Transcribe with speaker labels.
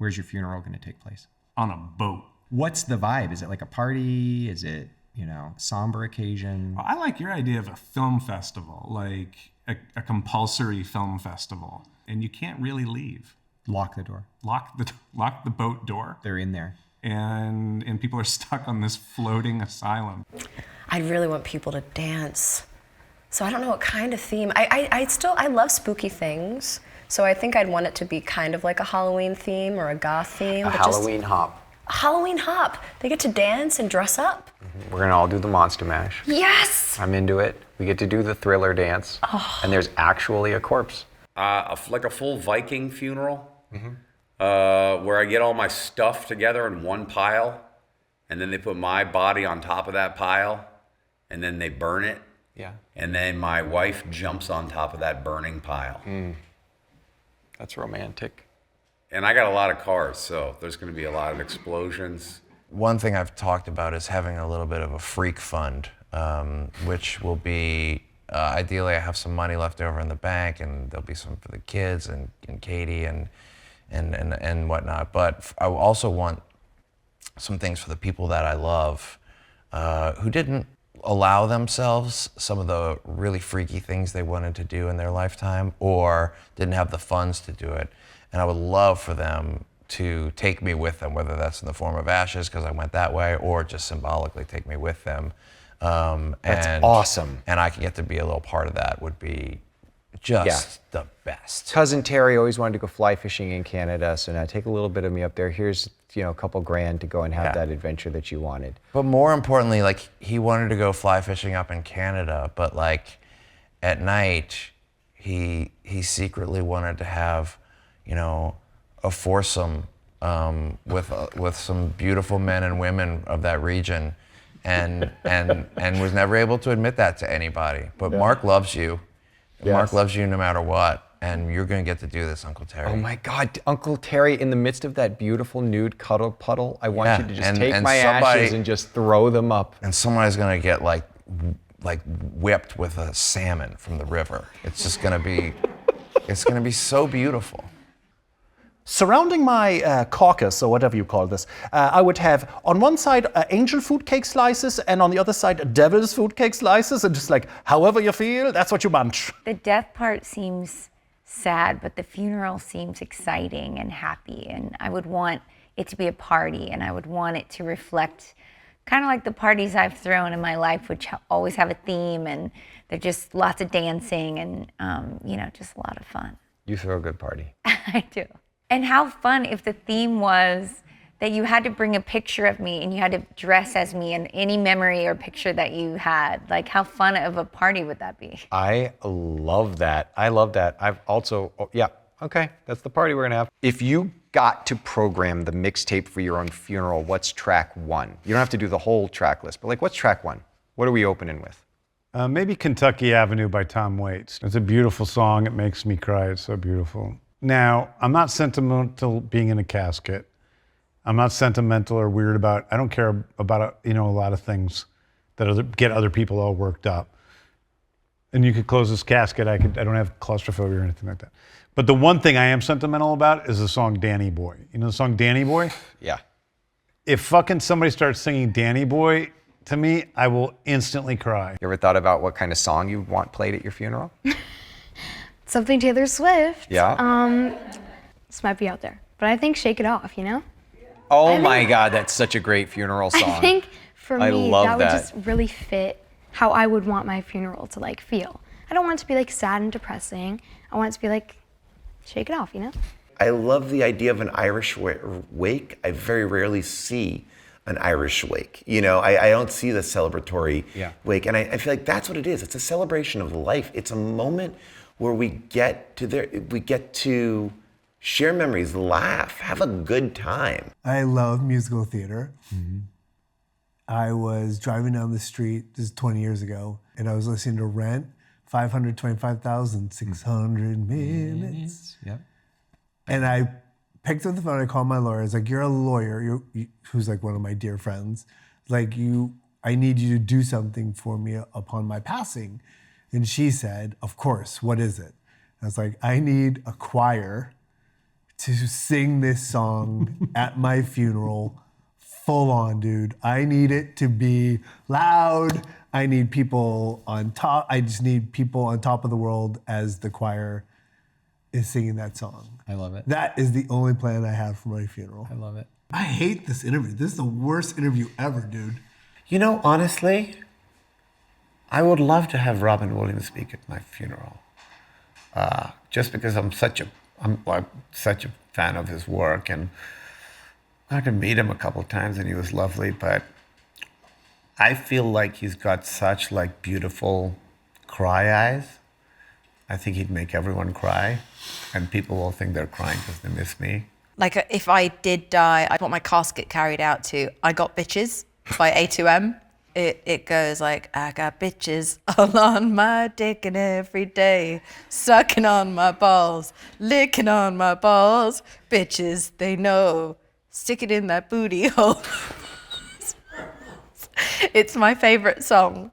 Speaker 1: Where's your funeral going to take place?
Speaker 2: On a boat.
Speaker 1: What's the vibe? Is it like a party? Is it, somber occasion?
Speaker 2: Well, I like your idea of a film festival, like a compulsory film festival, and you can't really leave.
Speaker 1: Lock the door.
Speaker 2: Lock the boat door.
Speaker 1: They're in there.
Speaker 2: And people are stuck on this floating asylum.
Speaker 3: I really want people to dance. So I don't know what kind of theme. I love spooky things. So I think I'd want it to be kind of like a Halloween theme or a goth theme.
Speaker 4: A Halloween hop.
Speaker 3: A Halloween hop. They get to dance and dress up.
Speaker 4: We're gonna all do the Monster Mash.
Speaker 3: Yes!
Speaker 4: I'm into it. We get to do the Thriller dance.
Speaker 3: Oh.
Speaker 4: And there's actually a corpse.
Speaker 5: Like a full Viking funeral. Where I get all my stuff together in one pile, and then they put my body on top of that pile, and then they burn it.
Speaker 4: Yeah.
Speaker 5: And then my wife jumps on top of that burning pile.
Speaker 4: That's romantic.
Speaker 5: And I got a lot of cars, so there's going to be a lot of explosions.
Speaker 6: One thing I've talked about is having a little bit of a freak fund, which will be, ideally I have some money left over in the bank, and there'll be some for the kids and Katie and whatnot. But I also want some things for the people that I love who didn't allow themselves some of the really freaky things they wanted to do in their lifetime or didn't have the funds to do it. And I would love for them to take me with them, whether that's in the form of ashes because I went that way or just symbolically take me with them.
Speaker 4: That's awesome.
Speaker 6: And I can get to be a little part of that would be just the best.
Speaker 4: Cousin Terry always wanted to go fly fishing in Canada, so now take a little bit of me up there. Here's a couple grand to go and have that adventure that you wanted.
Speaker 6: But more importantly, like he wanted to go fly fishing up in Canada, but like at night, he secretly wanted to have, a foursome with some beautiful men and women of that region, and was never able to admit that to anybody. But Mark loves you.
Speaker 4: Yes.
Speaker 6: Mark loves you no matter what, and you're going to get to do this, Uncle Terry.
Speaker 4: Oh my God, Uncle Terry, in the midst of that beautiful nude cuddle puddle, I want you to just take my ashes and just throw them up.
Speaker 6: And somebody's going to get like whipped with a salmon from the river. It's just going to be so beautiful.
Speaker 7: Surrounding my caucus, or whatever you call this, I would have on one side angel food cake slices and on the other side devil's food cake slices, and just like however you feel, that's what you munch.
Speaker 8: The death part seems sad, but the funeral seems exciting and happy, and I would want it to be a party, and I would want it to reflect kind of like the parties I've thrown in my life, which always have a theme, and they're just lots of dancing and, just a lot of fun.
Speaker 4: You throw a good party.
Speaker 8: I do. And how fun if the theme was that you had to bring a picture of me and you had to dress as me in any memory or picture that you had. Like, how fun of a party would that be?
Speaker 4: I love that. I've also, okay, that's the party we're gonna have. If you got to program the mixtape for your own funeral, what's track one? You don't have to do the whole track list, but like, what's track one? What are we opening with?
Speaker 2: Maybe Kentucky Avenue by Tom Waits. It's a beautiful song. It makes me cry. It's so beautiful. Now, I'm not sentimental being in a casket. I'm not sentimental or weird about, I don't care about, a lot of things that get other people all worked up. And you could close this casket, I don't have claustrophobia or anything like that. But the one thing I am sentimental about is the song Danny Boy. You know the song Danny Boy?
Speaker 4: Yeah.
Speaker 2: If fucking somebody starts singing Danny Boy to me, I will instantly cry.
Speaker 4: You ever thought about what kind of song you want played at your funeral?
Speaker 9: Something Taylor Swift.
Speaker 4: Yeah.
Speaker 9: This might be out there, but I think Shake It Off,
Speaker 4: Oh my God, that's such a great funeral song.
Speaker 9: I think for me,
Speaker 4: that
Speaker 9: would just really fit how I would want my funeral to feel. I don't want it to be sad and depressing. I want it to be shake it off,
Speaker 10: I love the idea of an Irish wake. I very rarely see an Irish wake. I don't see the celebratory wake. And I feel like that's what it is. It's a celebration of life. It's a moment where we get to share memories, laugh, have a good time.
Speaker 11: I love musical theater. Mm-hmm. I was driving down the street, this is 20 years ago, and I was listening to Rent, 525,600 minutes.
Speaker 1: Yep.
Speaker 11: And I picked up the phone, I called my lawyer. I was like, you're a lawyer, who's one of my dear friends. I need you to do something for me upon my passing. And she said, of course, what is it? I was like, I need a choir to sing this song at my funeral full on, dude. I need it to be loud. I need people on top. I just need people on top of the world as the choir is singing that song.
Speaker 1: I love it.
Speaker 11: That is the only plan I have for my funeral.
Speaker 1: I love it.
Speaker 11: I hate this interview. This is the worst interview ever, dude.
Speaker 10: You know, honestly, I would love to have Robin Williams speak at my funeral. Just because I'm such a fan of his work, and I got to meet him a couple times and he was lovely, but I feel like he's got such like beautiful cry eyes. I think he'd make everyone cry, and people will think they're crying because they miss me.
Speaker 12: Like if I did die, I'd want my casket carried out to I Got Bitches by A2M. It goes like, I got bitches all on my dick and every day, sucking on my balls, licking on my balls. Bitches, they know, stick it in that booty hole. It's my favorite song.